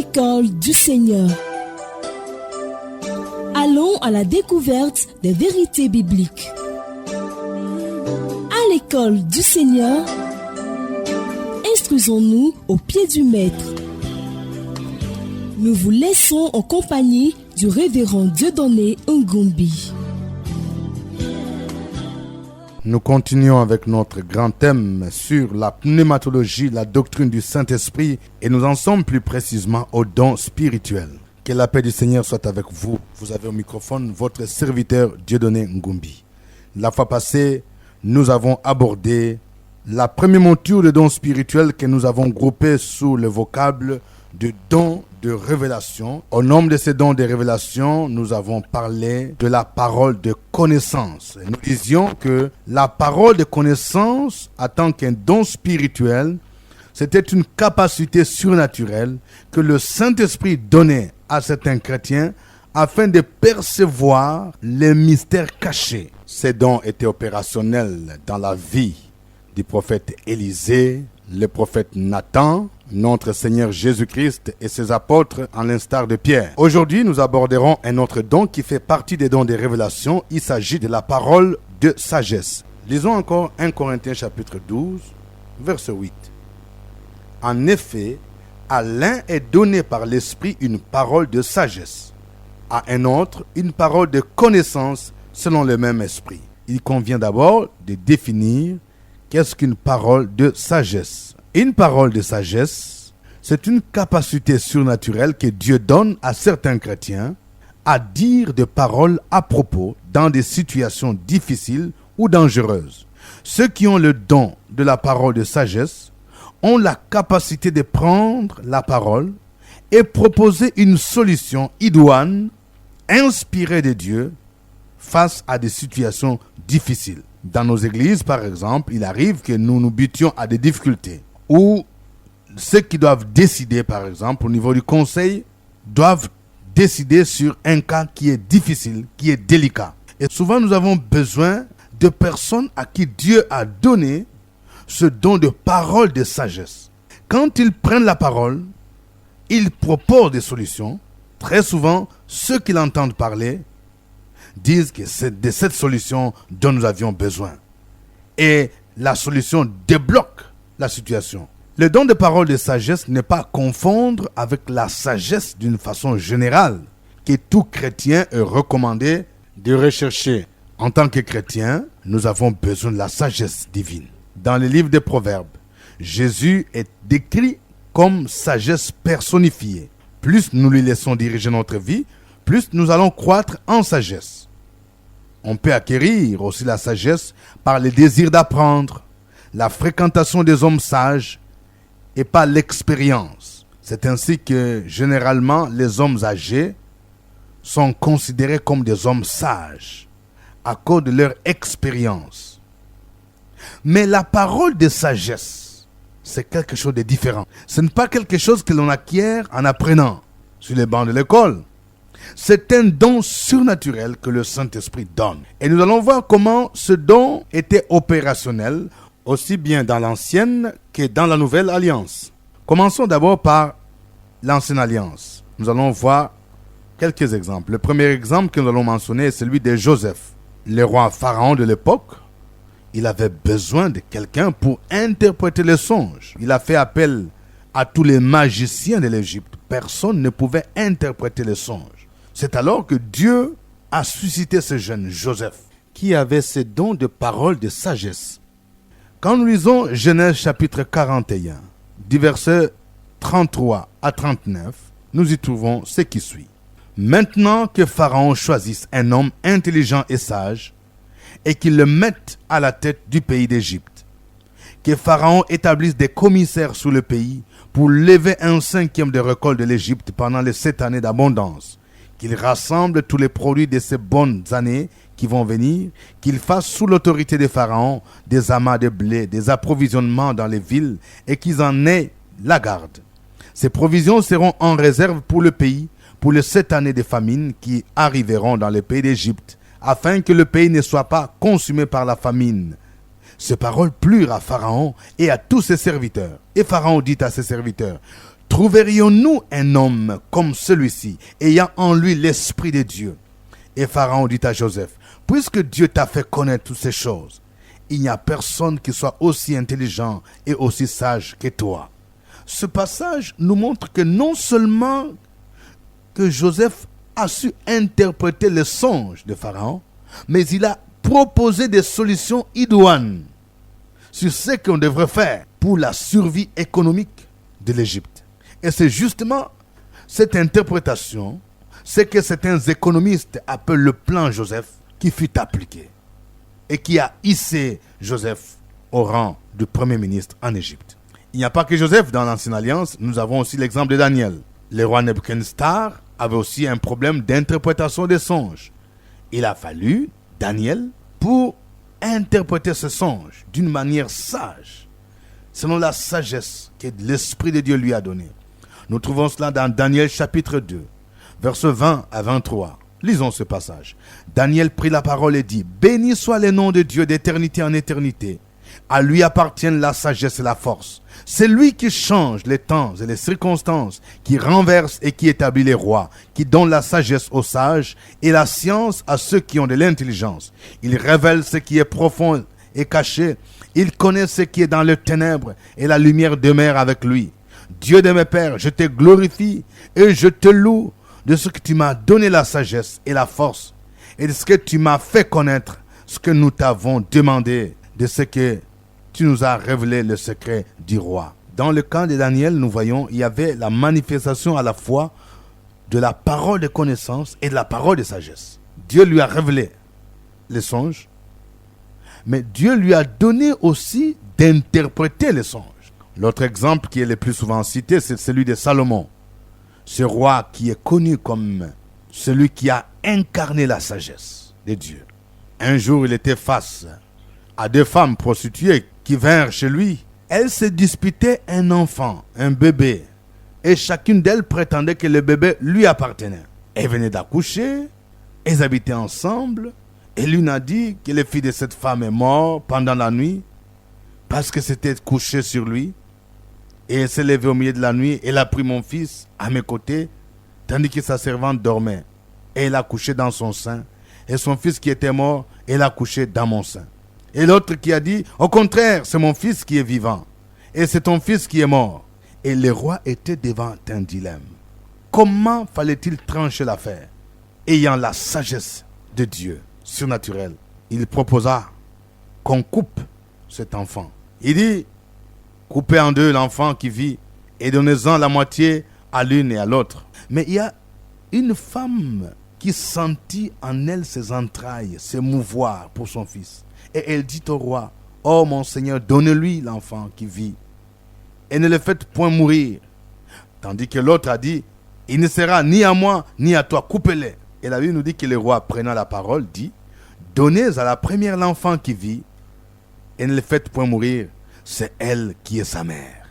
l'école du Seigneur. Allons à la découverte des vérités bibliques. À l'école du Seigneur, instruisons-nous au pied du Maître. Nous vous laissons en compagnie du révérend Dieudonné Ngumbi. Nous continuons avec notre grand thème sur la pneumatologie, la doctrine du Saint-Esprit, et nous en sommes plus précisément aux dons spirituels. Que la paix du Seigneur soit avec vous. Vous avez au microphone votre serviteur Dieudonné Ngumbi. La fois passée, nous avons abordé la première monture de dons spirituels que nous avons groupé sous le vocable de dons de révélation. Au nombre de ces dons de révélation, nous avons parlé de la parole de connaissance. Nous disions que la parole de connaissance, en tant qu'un don spirituel, c'était une capacité surnaturelle que le Saint-Esprit donnait à certains chrétiens afin de percevoir les mystères cachés. Ces dons étaient opérationnels dans la vie du prophète Élisée, le prophète Nathan, notre Seigneur Jésus-Christ et ses apôtres, en l'instar de Pierre. Aujourd'hui, nous aborderons un autre don qui fait partie des dons des révélations. Il s'agit de la parole de sagesse. Lisons encore 1 Corinthiens chapitre 12, verset 8. En effet, à l'un est donné par l'Esprit une parole de sagesse, à un autre une parole de connaissance selon le même Esprit. Il convient d'abord de définir qu'est-ce qu'une parole de sagesse. Une parole de sagesse, c'est une capacité surnaturelle que Dieu donne à certains chrétiens à dire des paroles à propos dans des situations difficiles ou dangereuses. Ceux qui ont le don de la parole de sagesse ont la capacité de prendre la parole et proposer une solution idoine, inspirée de Dieu, face à des situations difficiles. Dans nos églises, par exemple, il arrive que nous nous butions à des difficultés, où ceux qui doivent décider, par exemple, au niveau du conseil, doivent décider sur un cas qui est difficile, qui est délicat. Et souvent, nous avons besoin de personnes à qui Dieu a donné ce don de parole de sagesse. Quand ils prennent la parole, ils proposent des solutions. Très souvent, ceux qui l'entendent parler disent que c'est de cette solution dont nous avions besoin. Et la solution débloque la situation. Le don de parole de sagesse n'est pas à confondre avec la sagesse d'une façon générale, que tout chrétien est recommandé de rechercher. En tant que chrétien, nous avons besoin de la sagesse divine. Dans le livre des Proverbes, Jésus est décrit comme sagesse personnifiée. Plus nous lui laissons diriger notre vie, plus nous allons croître en sagesse. On peut acquérir aussi la sagesse par le désir d'apprendre, la fréquentation des hommes sages et par l'expérience. C'est ainsi que généralement les hommes âgés sont considérés comme des hommes sages à cause de leur expérience. Mais la parole de sagesse, c'est quelque chose de différent. Ce n'est pas quelque chose que l'on acquiert en apprenant sur les bancs de l'école. C'est un don surnaturel que le Saint-Esprit donne. Et nous allons voir comment ce don était opérationnel, aussi bien dans l'ancienne que dans la nouvelle alliance. Commençons d'abord par l'ancienne alliance. Nous allons voir quelques exemples. Le premier exemple que nous allons mentionner est celui de Joseph. Le roi Pharaon de l'époque, il avait besoin de quelqu'un pour interpréter les songes. Il a fait appel à tous les magiciens de l'Égypte. Personne ne pouvait interpréter les songes. C'est alors que Dieu a suscité ce jeune Joseph, qui avait ce don de parole de sagesse. Quand nous lisons Genèse chapitre 41, du verset 33 à 39, nous y trouvons ce qui suit. Maintenant que Pharaon choisisse un homme intelligent et sage, et qu'il le mette à la tête du pays d'Égypte, que Pharaon établisse des commissaires sur le pays pour lever 1/5 des récoltes de l'Égypte pendant les 7 années d'abondance, qu'il rassemble tous les produits de ces bonnes années qui vont venir, qu'il fasse sous l'autorité de Pharaon des amas de blé, des approvisionnements dans les villes et qu'ils en aient la garde. Ces provisions seront en réserve pour le pays, pour les 7 années de famine qui arriveront dans le pays d'Égypte, afin que le pays ne soit pas consumé par la famine. Ces paroles plurent à Pharaon et à tous ses serviteurs. Et Pharaon dit à ses serviteurs, trouverions-nous un homme comme celui-ci, ayant en lui l'Esprit de Dieu? Et Pharaon dit à Joseph, puisque Dieu t'a fait connaître toutes ces choses, il n'y a personne qui soit aussi intelligent et aussi sage que toi. Ce passage nous montre que non seulement que Joseph a su interpréter le songe de Pharaon, mais il a proposé des solutions idoines sur ce qu'on devrait faire pour la survie économique de l'Égypte. Et c'est justement cette interprétation, ce que certains économistes appellent le plan Joseph, qui fut appliqué et qui a hissé Joseph au rang de premier ministre en Égypte. Il n'y a pas que Joseph dans l'Ancienne Alliance, nous avons aussi l'exemple de Daniel. Le roi Nebuchadnezzar avait aussi un problème d'interprétation des songes. Il a fallu Daniel pour interpréter ce songe d'une manière sage, selon la sagesse que l'Esprit de Dieu lui a donnée. Nous trouvons cela dans Daniel chapitre 2, versets 20 à 23. Lisons ce passage. Daniel prit la parole et dit, « Béni soit le nom de Dieu d'éternité en éternité. À lui appartiennent la sagesse et la force. C'est lui qui change les temps et les circonstances, qui renverse et qui établit les rois, qui donne la sagesse aux sages et la science à ceux qui ont de l'intelligence. Il révèle ce qui est profond et caché. Il connaît ce qui est dans les ténèbres et la lumière demeure avec lui. Dieu de mes pères, je te glorifie et je te loue de ce que tu m'as donné la sagesse et la force et de ce que tu m'as fait connaître, ce que nous t'avons demandé, de ce que tu nous as révélé le secret du roi. » Dans le cas de Daniel, nous voyons, il y avait la manifestation à la fois de la parole de connaissance et de la parole de sagesse. Dieu lui a révélé les songes, mais Dieu lui a donné aussi d'interpréter les songes. L'autre exemple qui est le plus souvent cité, c'est celui de Salomon. Ce roi qui est connu comme celui qui a incarné la sagesse de Dieu. Un jour, il était face à deux femmes prostituées qui vinrent chez lui. Elles se disputaient un enfant, un bébé, et chacune d'elles prétendait que le bébé lui appartenait. Elles venaient d'accoucher, elles habitaient ensemble, et l'une a dit que le fils de cette femme est mort pendant la nuit parce que c'était couché sur lui. Et elle s'est levée au milieu de la nuit, elle a pris mon fils à mes côtés, tandis que sa servante dormait. Et elle a couché dans son sein. Et son fils qui était mort, elle a couché dans mon sein. Et l'autre qui a dit, au contraire, c'est mon fils qui est vivant. Et c'est ton fils qui est mort. Et le roi était devant un dilemme. Comment fallait-il trancher l'affaire? Ayant la sagesse de Dieu surnaturelle, il proposa qu'on coupe cet enfant. Il dit, coupez en deux l'enfant qui vit et donnez-en la moitié à l'une et à l'autre. Mais il y a une femme qui sentit en elle ses entrailles s'émouvoir pour son fils. Et elle dit au roi, « Oh mon Seigneur, donne-lui l'enfant qui vit et ne le faites point mourir. » Tandis que l'autre a dit, « Il ne sera ni à moi ni à toi, coupez-les. » Et la Bible nous dit que le roi, prenant la parole, dit, « Donnez à la première l'enfant qui vit et ne le faites point mourir. C'est elle qui est sa mère. »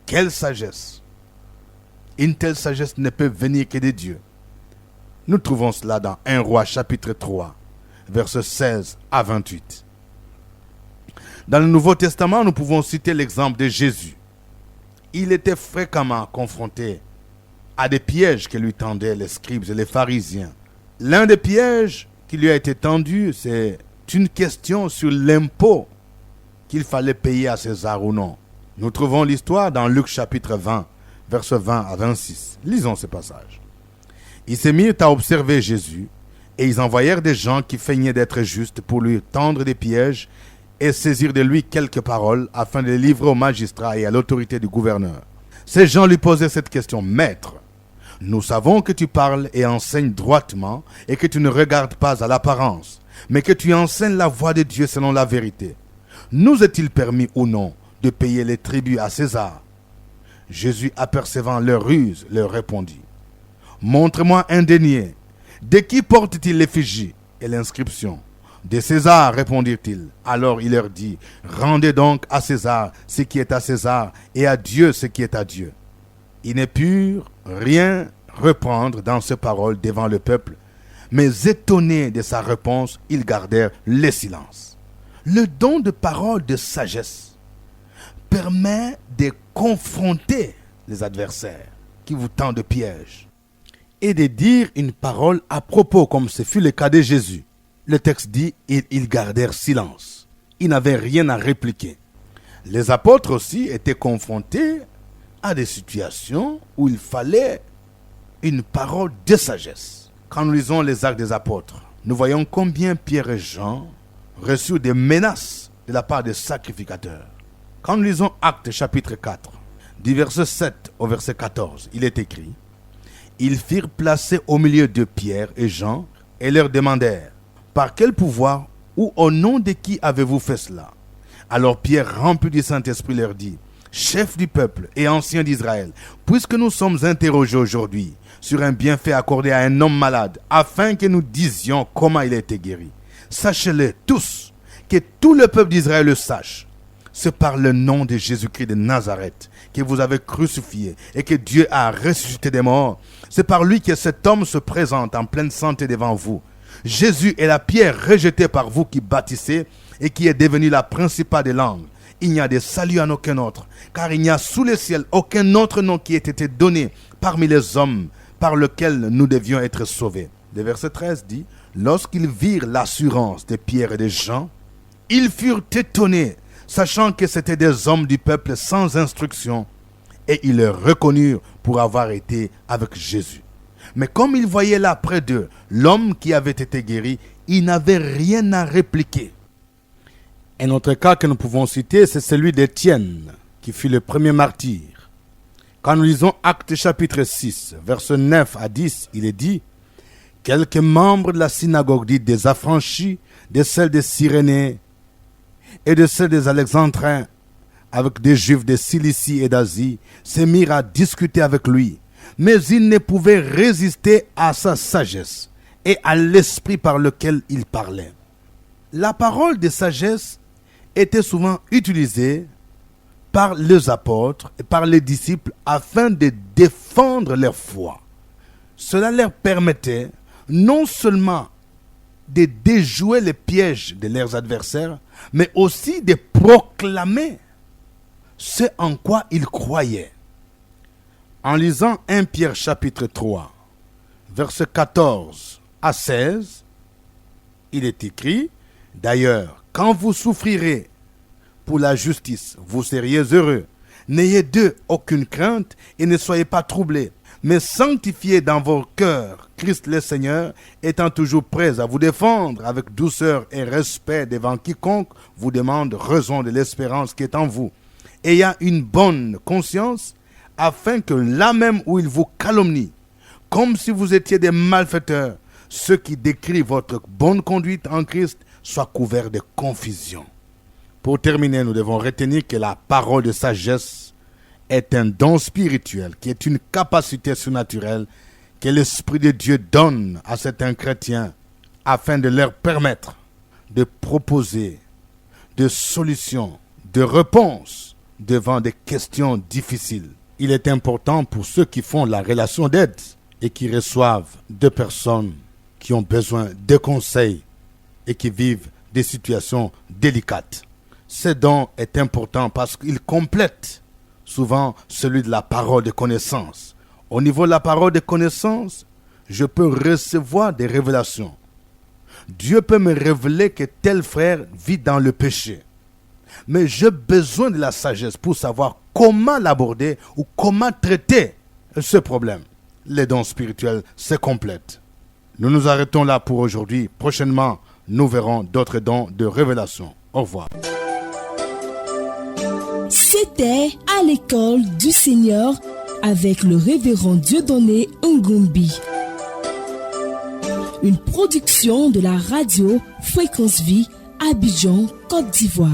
Quelle sagesse! Une telle sagesse ne peut venir que de Dieu. Nous trouvons cela dans 1 Roi chapitre 3, versets 16 à 28. Dans le Nouveau Testament, nous pouvons citer l'exemple de Jésus. Il était fréquemment confronté à des pièges que lui tendaient les scribes et les pharisiens. L'un des pièges qui lui a été tendu, c'est une question sur l'impôt qu'il fallait payer à César ou non. Nous trouvons l'histoire dans Luc chapitre 20, versets 20 à 26. Lisons ce passage. Ils se mirent à observer Jésus, et ils envoyèrent des gens qui feignaient d'être justes pour lui tendre des pièges et saisir de lui quelques paroles afin de les livrer au magistrat et à l'autorité du gouverneur. Ces gens lui posaient cette question: « Maître, nous savons que tu parles et enseignes droitement et que tu ne regardes pas à l'apparence, mais que tu enseignes la voie de Dieu selon la vérité. Nous est-il permis ou non de payer les tributs à César ?» Jésus, apercevant leur ruse, leur répondit: « Montre-moi un denier. De qui porte-t-il l'effigie et l'inscription ? » « De César, répondirent-ils. Alors il leur dit: « Rendez donc à César ce qui est à César et à Dieu ce qui est à Dieu. » Ils ne purent rien reprendre dans ces paroles devant le peuple, mais étonnés de sa réponse, ils gardèrent le silence. Le don de parole de sagesse permet de confronter les adversaires qui vous tendent piège et de dire une parole à propos, comme ce fut le cas de Jésus. Le texte dit, ils gardèrent silence. Ils n'avaient rien à répliquer. Les apôtres aussi étaient confrontés à des situations où il fallait une parole de sagesse. Quand nous lisons les Actes des Apôtres, nous voyons combien Pierre et Jean reçurent des menaces de la part des sacrificateurs. Quand nous lisons Actes chapitre 4, du verset 7 au verset 14, il est écrit: ils firent placer au milieu de Pierre et Jean et leur demandèrent: par quel pouvoir ou au nom de qui avez-vous fait cela? Alors Pierre, rempli du Saint-Esprit, leur dit: chef du peuple et ancien d'Israël, puisque nous sommes interrogés aujourd'hui sur un bienfait accordé à un homme malade, afin que nous disions comment il a été guéri, sachez-le tous, que tout le peuple d'Israël le sache. C'est par le nom de Jésus-Christ de Nazareth que vous avez crucifié et que Dieu a ressuscité des morts. C'est par lui que cet homme se présente en pleine santé devant vous. Jésus est la pierre rejetée par vous qui bâtissez et qui est devenue la principale des langues. Il n'y a de salut en aucun autre, car il n'y a sous le ciel aucun autre nom qui ait été donné parmi les hommes par lequel nous devions être sauvés. Le verset 13 dit: lorsqu'ils virent l'assurance de Pierre et de Jean, ils furent étonnés, sachant que c'étaient des hommes du peuple sans instruction, et ils les reconnurent pour avoir été avec Jésus. Mais comme ils voyaient là près d'eux l'homme qui avait été guéri, ils n'avaient rien à répliquer. Un autre cas que nous pouvons citer, c'est celui d'Étienne, qui fut le premier martyr. Quand nous lisons Actes chapitre 6, versets 9 à 10, il est dit: quelques membres de la synagogue dite des affranchis, de celle des Cyrénés et de celle des Alexandrins, avec des Juifs de Cilicie et d'Asie, se mirent à discuter avec lui. Mais ils ne pouvaient résister à sa sagesse et à l'esprit par lequel il parlait. La parole de sagesse était souvent utilisée par les apôtres et par les disciples afin de défendre leur foi. Cela leur permettait non seulement de déjouer les pièges de leurs adversaires, mais aussi de proclamer ce en quoi ils croyaient. En lisant 1 Pierre chapitre 3, versets 14 à 16, il est écrit: d'ailleurs, quand vous souffrirez pour la justice, vous seriez heureux. N'ayez d'eux aucune crainte et ne soyez pas troublés, mais sanctifiez dans vos cœurs Christ le Seigneur, étant toujours prêts à vous défendre avec douceur et respect devant quiconque vous demande raison de l'espérance qui est en vous, ayant une bonne conscience, afin que là même où ils vous calomnient, comme si vous étiez des malfaiteurs, ceux qui décrivent votre bonne conduite en Christ soient couverts de confusion. Pour terminer, nous devons retenir que la parole de sagesse est un don spirituel, qui est une capacité surnaturelle que l'Esprit de Dieu donne à certains chrétiens afin de leur permettre de proposer des solutions, des réponses devant des questions difficiles. Il est important pour ceux qui font la relation d'aide et qui reçoivent des personnes qui ont besoin de conseils et qui vivent des situations délicates. Ce don est important parce qu'il complète souvent celui de la parole de connaissance. Au niveau de la parole de connaissance, je peux recevoir des révélations. Dieu peut me révéler que tel frère vit dans le péché. Mais j'ai besoin de la sagesse pour savoir comment l'aborder ou comment traiter ce problème. Les dons spirituels se complètent. Nous nous arrêtons là pour aujourd'hui. Prochainement, nous verrons d'autres dons de révélation. Au revoir. C'était à l'école du Seigneur avec le révérend Dieudonné Ngombi. Une production de la radio Fréquence Vie, Abidjan, Côte d'Ivoire.